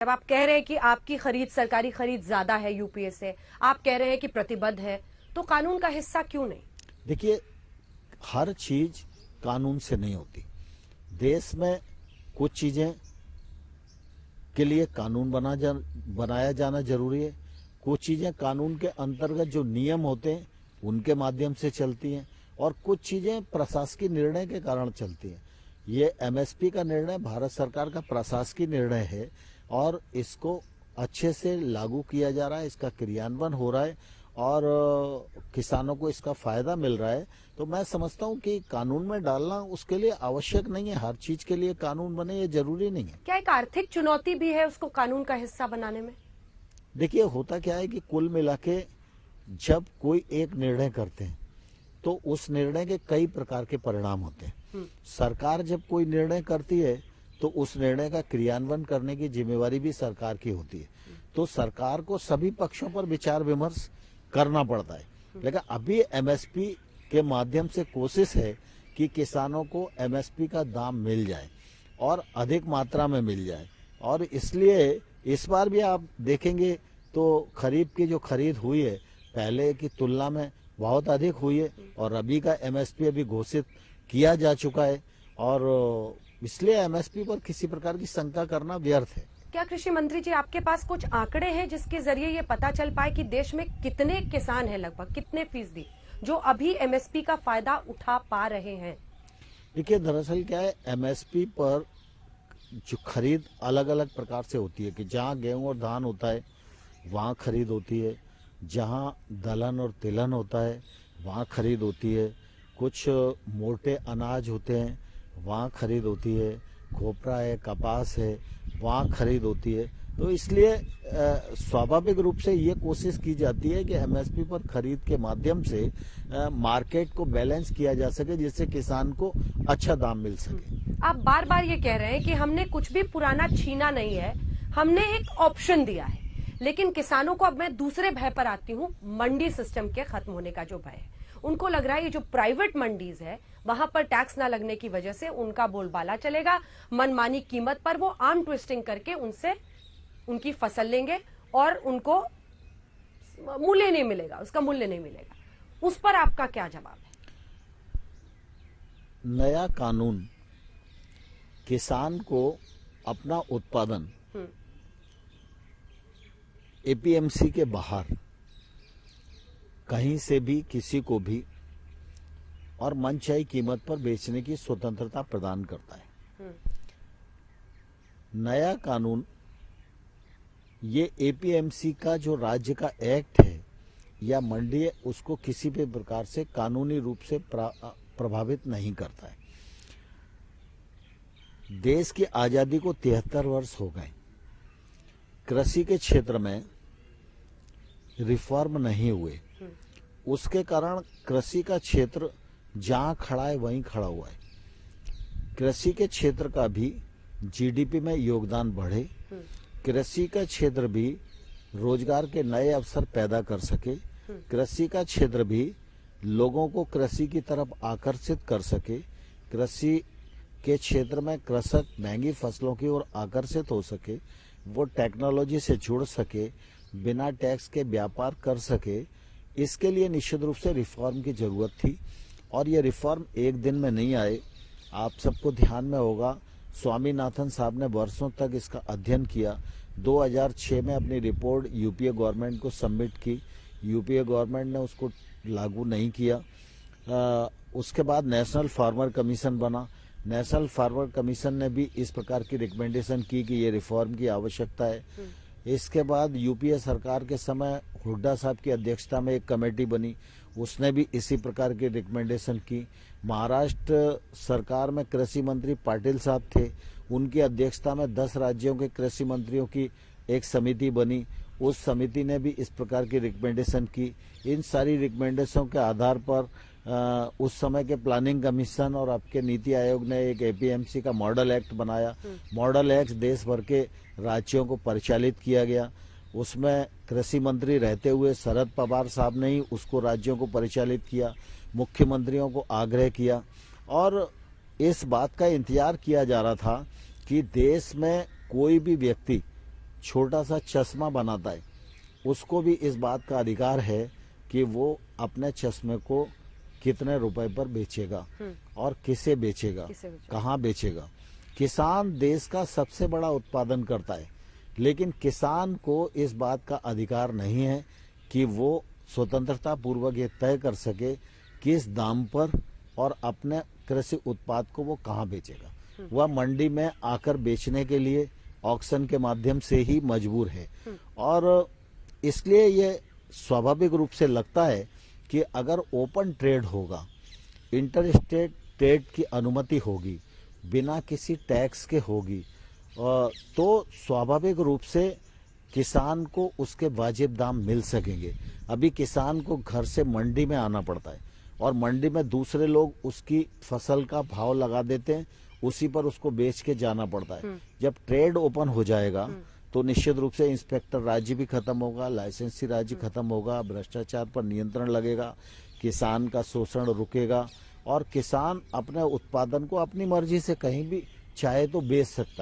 जब आप कह रहे हैं कि आपकी खरीद, सरकारी खरीद ज्यादा है यूपीए से, आप कह रहे हैं कि प्रतिबद्ध है, तो कानून का हिस्सा क्यों नहीं? देखिए, हर चीज कानून से नहीं होती। देश में कुछ चीजें के लिए कानून बनाया जाना जरूरी है। कुछ चीजें कानून के अंतर्गत जो नियम होते हैं उनके माध्यम से चलती हैं, और कुछ चीजें प्रशासकीय निर्णय के कारण चलती हैं। ये एमएसपी का निर्णय भारत सरकार का प्रशासकीय निर्णय है और इसको अच्छे से लागू किया जा रहा है, इसका क्रियान्वयन हो रहा है और किसानों को इसका फायदा मिल रहा है। तो मैं समझता हूँ कि कानून में डालना उसके लिए आवश्यक नहीं है। हर चीज के लिए कानून बने ये जरूरी नहीं है। क्या एक आर्थिक चुनौती भी है उसको कानून का हिस्सा बनाने में? देखिए, होता क्या है कि कुल मिला के जब कोई एक निर्णय करते हैं तो उस निर्णय के कई प्रकार के परिणाम होते हैं। सरकार जब कोई निर्णय करती है तो उस निर्णय का क्रियान्वयन करने की जिम्मेवारी भी सरकार की होती है। तो सरकार को सभी पक्षों पर विचार विमर्श करना पड़ता है। लेकिन अभी एमएसपी के माध्यम से कोशिश है कि किसानों को एमएसपी का दाम मिल जाए और अधिक मात्रा में मिल जाए, और इसलिए इस बार भी आप देखेंगे तो खरीफ की जो खरीद हुई है पहले की तुलना में बहुत अधिक हुई है, और अभी का एमएसपी अभी घोषित किया जा चुका है, और इसलिए एमएसपी पर किसी प्रकार की शंका करना व्यर्थ है। क्या कृषि मंत्री जी, आपके पास कुछ आंकड़े हैं जिसके जरिए ये पता चल पाए कि देश में कितने किसान हैं, लगभग कितने फीसदी जो अभी एमएसपी का फायदा उठा पा रहे हैं? देखिए, दरअसल क्या है, एमएसपी पर जो खरीद अलग अलग प्रकार से होती है कि जहाँ गेहूं और धान होता है वहाँ खरीद होती है, जहाँ दलहन और तिलहन होता है वहाँ खरीद होती है, कुछ मोटे अनाज होते हैं वहाँ खरीद होती है, खोपरा है, कपास है, वहाँ खरीद होती है। तो इसलिए स्वाभाविक रूप से ये कोशिश की जाती है कि एमएसपी पर खरीद के माध्यम से मार्केट को बैलेंस किया जा सके, जिससे किसान को अच्छा दाम मिल सके। आप बार बार ये कह रहे हैं कि हमने कुछ भी पुराना छीना नहीं है, हमने एक ऑप्शन दिया है, लेकिन किसानों को, अब मैं दूसरे भय पर आती हूँ, मंडी सिस्टम के खत्म होने का जो भय है, उनको लग रहा है ये जो प्राइवेट मंडीज है वहां पर टैक्स ना लगने की वजह से उनका बोलबाला चलेगा, मनमानी कीमत पर वो आर्म ट्विस्टिंग करके उनसे उनकी फसल लेंगे और उनको मूल्य नहीं मिलेगा, उसका मूल्य नहीं मिलेगा। उस पर आपका क्या जवाब है? नया कानून किसान को अपना उत्पादन एपीएमसी के बाहर कहीं से भी किसी को भी और मनचाही कीमत पर बेचने की स्वतंत्रता प्रदान करता है। नया कानून ये एपीएमसी का जो राज्य का एक्ट है या मंडी है उसको किसी भी प्रकार से कानूनी रूप से प्रभावित नहीं करता है। देश की आजादी को 73 वर्ष हो गए, कृषि के क्षेत्र में रिफॉर्म नहीं हुए, उसके कारण कृषि का क्षेत्र जहां खड़ा है वहीं खड़ा हुआ है। कृषि के क्षेत्र का भी जीडीपी में योगदान बढ़े, कृषि का क्षेत्र भी रोजगार के नए अवसर पैदा कर सके, कृषि का क्षेत्र भी लोगों को कृषि की तरफ आकर्षित कर सके, कृषि के क्षेत्र में कृषक महंगी फसलों की ओर आकर्षित हो सके, वो टेक्नोलॉजी से जुड़ सके, बिना टैक्स के व्यापार कर सके, इसके लिए निश्चित रूप से रिफॉर्म की जरूरत थी। और ये रिफॉर्म एक दिन में नहीं आए। आप सबको ध्यान में होगा, स्वामीनाथन साहब ने वर्षों तक इसका अध्ययन किया, 2006 में अपनी रिपोर्ट यूपीए गवर्नमेंट को सबमिट की, यूपीए गवर्नमेंट ने उसको लागू नहीं किया। उसके बाद नेशनल फार्मर कमीशन बना, नेशनल फार्मर कमीशन ने भी इस प्रकार की रिकमेंडेशन की कि ये रिफॉर्म की आवश्यकता है। इसके बाद यूपीए सरकार के समय हुड्डा साहब की अध्यक्षता में एक कमेटी बनी, उसने भी इसी प्रकार की रिकमेंडेशन की। महाराष्ट्र सरकार में कृषि मंत्री पाटिल साहब थे, उनकी अध्यक्षता में 10 राज्यों के कृषि मंत्रियों की एक समिति बनी, उस समिति ने भी इस प्रकार की रिकमेंडेशन की। इन सारी रिकमेंडेशन के आधार पर उस समय के प्लानिंग कमीशन और आपके नीति आयोग ने एक एपीएमसी का मॉडल एक्ट बनाया। मॉडल एक्ट देश भर के राज्यों को परिचालित किया गया। उसमें कृषि मंत्री रहते हुए शरद पवार साहब ने ही उसको राज्यों को परिचालित किया, मुख्यमंत्रियों को आग्रह किया, और इस बात का इंतजार किया जा रहा था कि देश में कोई भी व्यक्ति छोटा सा चश्मा बनाता है, उसको भी इस बात का अधिकार है कि वो अपने चश्मे को कितने रुपए पर बेचेगा और किसे बेचेगा, कहाँ बेचेगा। किसान देश का सबसे बड़ा उत्पादन करता है, लेकिन किसान को इस बात का अधिकार नहीं है कि वो स्वतंत्रता पूर्वक ये तय कर सके किस दाम पर और अपने कृषि उत्पाद को वो कहाँ बेचेगा। वह मंडी में आकर बेचने के लिए ऑक्शन के माध्यम से ही मजबूर है। और इसलिए ये स्वाभाविक रूप से लगता है कि अगर ओपन ट्रेड होगा, इंटर स्टेट ट्रेड की अनुमति होगी, बिना किसी टैक्स के होगी, तो स्वाभाविक रूप से किसान को उसके वाजिब दाम मिल सकेंगे। अभी किसान को घर से मंडी में आना पड़ता है और मंडी में दूसरे लोग उसकी फसल का भाव लगा देते हैं, उसी पर उसको बेच के जाना पड़ता है। जब ट्रेड ओपन हो जाएगा तो निश्चित रूप से इंस्पेक्टर राज्य भी खत्म होगा, लाइसेंसी राज्य खत्म होगा, भ्रष्टाचार पर नियंत्रण लगेगा, किसान का शोषण रुकेगा और किसान अपने उत्पादन को अपनी मर्जी से कहीं भी चाहे तो बेच सकता है।